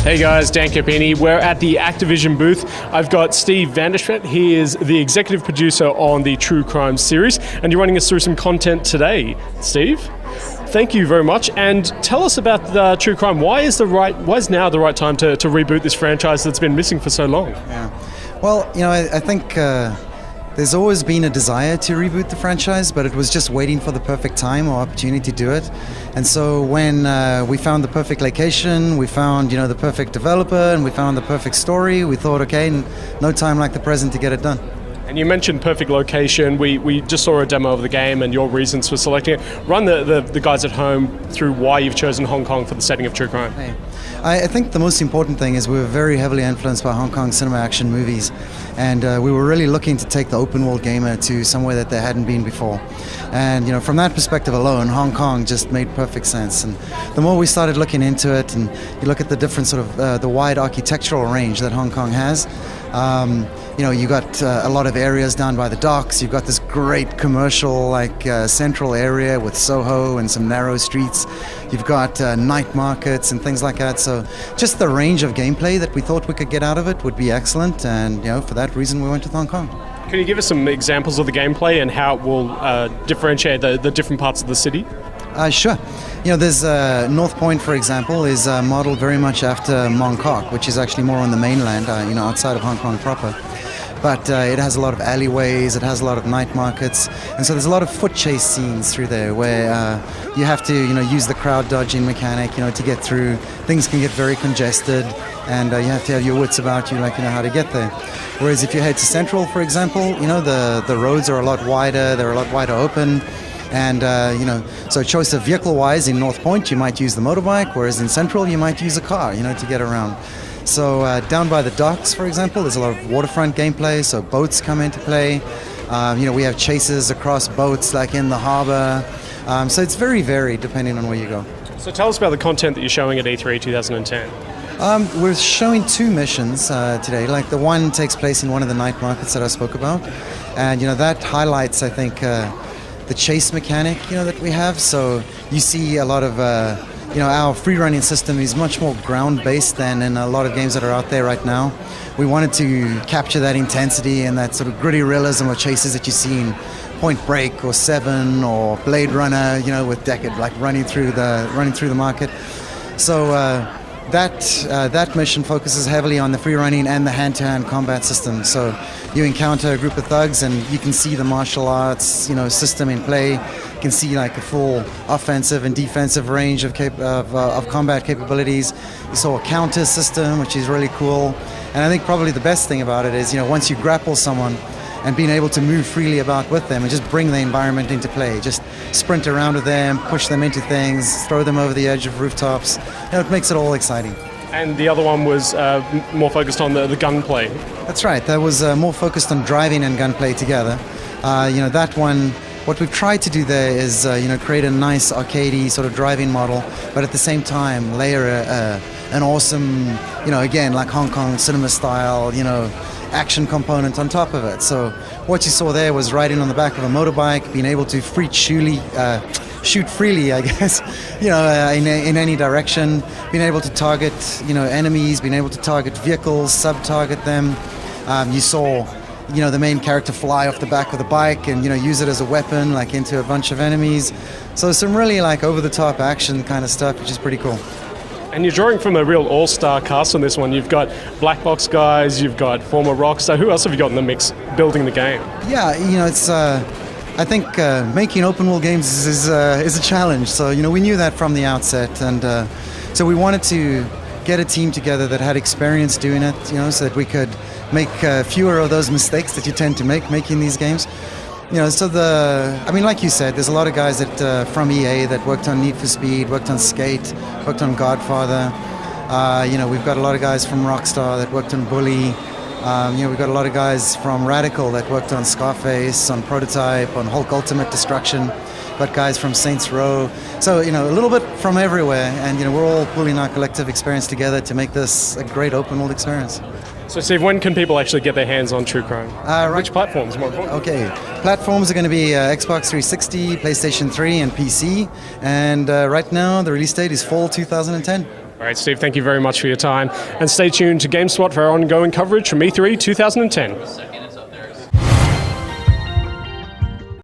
Hey guys, Dan Capini. We're at the Activision booth. I've got Steve Vanderschmidt. He is the executive producer on the True Crime series, and you're running us through some content today. Steve, thank you very much. And tell us about the True Crime. Why is now the right time to reboot this franchise that's been missing for so long? Yeah. Well, I think there's always been a desire to reboot the franchise, but it was just waiting for the perfect time or opportunity to do it. And so when we found the perfect location, we found the perfect developer, and we found the perfect story, we thought, okay, no time like the present to get it done. And you mentioned perfect location. We just saw a demo of the game and your reasons for selecting it. Run the guys at home through why you've chosen Hong Kong for the setting of True Crime. Hey. I think the most important thing is we were very heavily influenced by Hong Kong cinema action movies, and we were really looking to take the open world gamer to somewhere that they hadn't been before. And from that perspective alone, Hong Kong just made perfect sense. And the more we started looking into it, and you look at the different sort of the wide architectural range that Hong Kong has, you got a lot of areas down by the docks. You've got this great commercial central area with Soho and some narrow streets. You've got night markets and things like that. So just the range of gameplay that we thought we could get out of it would be excellent. And for that reason we went to Hong Kong. Can you give us some examples of the gameplay and how it will differentiate the different parts of the city? Sure. There's North Point, for example, is modeled very much after Mong Kok, which is actually more on the mainland, outside of Hong Kong proper. But it has a lot of alleyways, it has a lot of night markets, and so there's a lot of foot chase scenes through there where you have to, use the crowd dodging mechanic, to get through. Things can get very congested, and you have to have your wits about you, how to get there. Whereas if you head to Central, for example, the roads are a lot wider, they're a lot wider open. And, so choice of vehicle-wise, in North Point, you might use the motorbike, whereas in Central, you might use a car, to get around. So down by the docks, for example, there's a lot of waterfront gameplay, so boats come into play. We have chases across boats, like in the harbor. So it's very varied, depending on where you go. So tell us about the content that you're showing at E3 2010. We're showing two missions today. Like the one takes place in one of the night markets that I spoke about. And, that highlights, I think, the chase mechanic, that we have. So you see a lot of, our free running system is much more ground-based than in a lot of games that are out there right now. We wanted to capture that intensity and that sort of gritty realism of chases that you see in Point Break or Seven or Blade Runner, with Deckard running through the market. So that mission focuses heavily on the free running and the hand-to-hand combat system. So you encounter a group of thugs and you can see the martial arts, system in play. You can see a full offensive and defensive range of combat capabilities. You saw a counter system, which is really cool. And I think probably the best thing about it is, once you grapple someone and being able to move freely about with them and just bring the environment into play, just sprint around with them, push them into things, throw them over the edge of rooftops. It makes it all exciting. And the other one was more focused on the gunplay. That's right. That was more focused on driving and gunplay together. That one, what we've tried to do there is, create a nice arcadey sort of driving model, but at the same time layer an awesome, again, like Hong Kong cinema style, action component on top of it. So what you saw there was riding on the back of a motorbike, being able to shoot freely, I guess, in any direction, being able to target, enemies, being able to target vehicles, sub-target them. You saw, the main character fly off the back of the bike and, use it as a weapon, into a bunch of enemies. So some really, over-the-top action kind of stuff, which is pretty cool. And you're drawing from a real all-star cast on this one. You've got black box guys, you've got former Rockstar. Who else have you got in the mix building the game? Yeah, it's... I think making open world games is a challenge. So we knew that from the outset, and so we wanted to get a team together that had experience doing it, so that we could make fewer of those mistakes that you tend to make making these games. So like you said, there's a lot of guys that from EA that worked on Need for Speed, worked on Skate, worked on Godfather. We've got a lot of guys from Rockstar that worked on Bully. We've got a lot of guys from Radical that worked on Scarface, on Prototype, on Hulk Ultimate Destruction. Got guys from Saints Row. So, a little bit from everywhere, and, we're all pulling our collective experience together to make this a great open world experience. So, Steve, when can people actually get their hands on True Crime? Which platforms, more important? Okay, platforms are going to be Xbox 360, PlayStation 3, and PC. And right now, the release date is fall 2010. All right, Steve, thank you very much for your time. And stay tuned to GameSpot for our ongoing coverage from E3 2010.